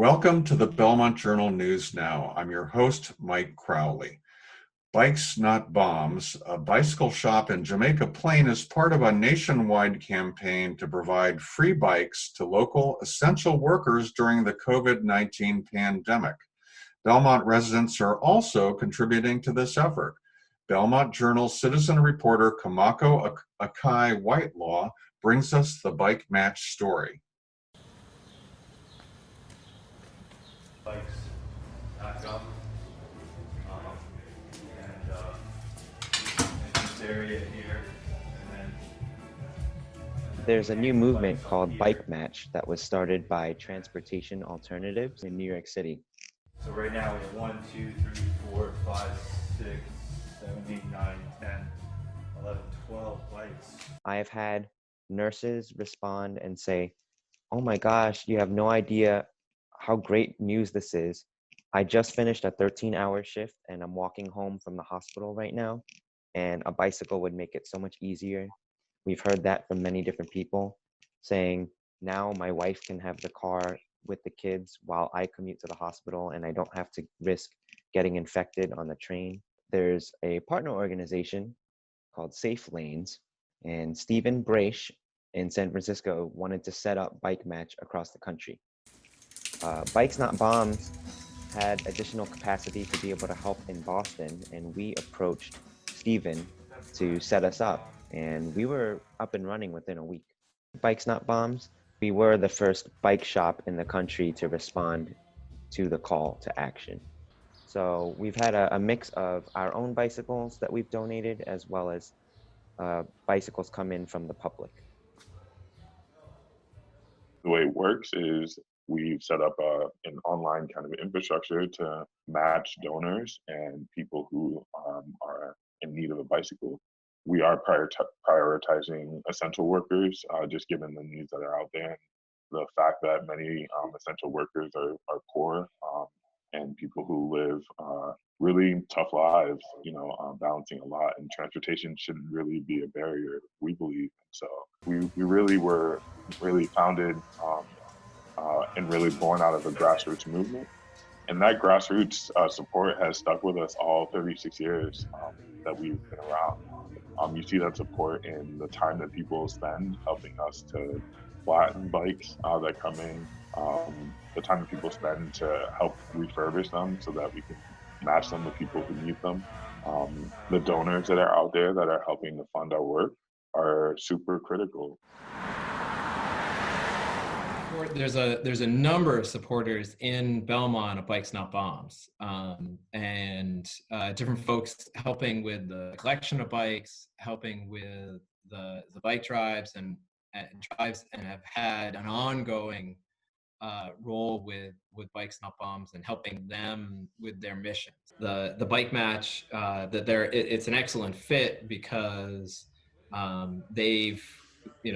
Welcome to the Belmont Journal News Now. I'm your host, Mike Crowley. Bikes Not Bombs, a bicycle shop in Jamaica Plain, is part of a nationwide campaign to provide free bikes to local essential workers during the COVID-19 pandemic. Belmont residents are also contributing to this effort. Belmont Journal citizen reporter Komako Akai Whitelaw brings us the bike match story. Bikes back up, in this area here, and then There's a new movement called Bike Match that was started by Transportation Alternatives in New York City. so right now we have 1, 2, 3, 4, 5, 6, 7, 8, 9, 10, 11, 12 bikes. I have had nurses respond and say, "Oh my gosh, you have no idea how great news this is. I just finished a 13-hour shift and I'm walking home from the hospital right now, and a bicycle would make it so much easier." We've heard that from many different people saying, now my wife can have the car with the kids while I commute to the hospital and I don't have to risk getting infected on the train. There's a partner organization called Safe Lanes, and Stephen Braish in San Francisco wanted to set up Bike Match across the country. Bikes Not Bombs had additional capacity to be able to help in Boston, and we approached Stephen to set us up, and we were up and running within a week. Bikes Not Bombs, we were the first bike shop in the country to respond to the call to action. So we've had a mix of our own bicycles that we've donated, as well as bicycles come in from the public. The way it works is we've set up an online kind of infrastructure to match donors and people who are in need of a bicycle. We are prioritizing essential workers, just given the needs that are out there. The fact that many essential workers are poor and people who live really tough lives, balancing a lot, and transportation shouldn't really be a barrier, we believe. So we really were founded and really born out of a grassroots movement. And that grassroots support has stuck with us all 36 years that we've been around. You see that support in the time that people spend helping us to flatten bikes that come in, the time that people spend to help refurbish them so that we can match them with people who need them. The donors that are out there that are helping to fund our work are super critical. There's a number of supporters in Belmont of Bikes Not Bombs, and different folks helping with the collection of bikes, helping with the bike drives and have had an ongoing role with Bikes Not Bombs and helping them with their missions. The bike match, it's an excellent fit because they've,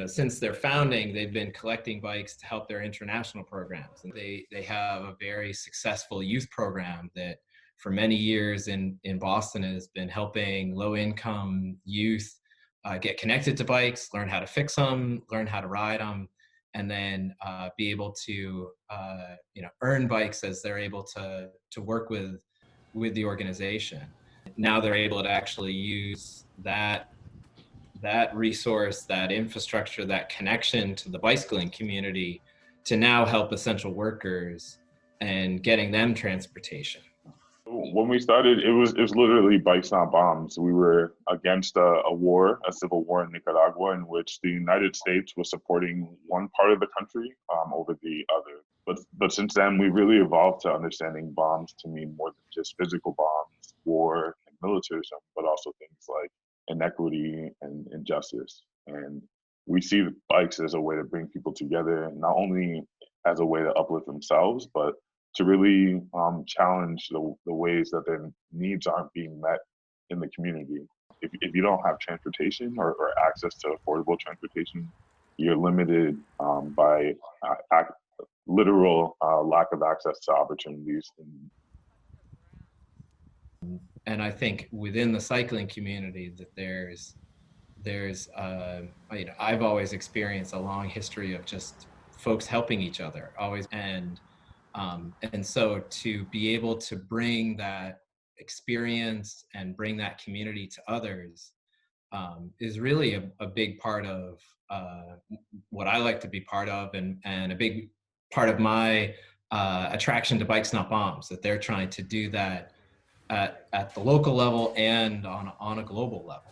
since their founding, they've been collecting bikes to help their international programs. And they have a very successful youth program that for many years in Boston has been helping low-income youth get connected to bikes, learn how to fix them, learn how to ride them, and then be able to earn bikes as they're able to work with the organization. Now they're able to actually use that resource, that infrastructure, that connection to the bicycling community to now help essential workers and getting them transportation. When we started, it was literally Bikes Not Bombs. We were against a civil war in Nicaragua, in which the United States was supporting one part of the country over the other. But since then, we really evolved to understanding bombs to mean more than just physical bombs, war, and militarism, but also things like inequity and injustice. And we see the bikes as a way to bring people together, not only as a way to uplift themselves, but to really challenge the ways that their needs aren't being met in the community. If you don't have transportation or access to affordable transportation, you're limited by literal lack of access to opportunities. And I think within the cycling community that there's I've always experienced a long history of just folks helping each other always. And And so to be able to bring that experience and bring that community to others is really a big part of what I like to be part of, and a big part of my attraction to Bikes Not Bombs, that they're trying to do that at the local level and on a global level.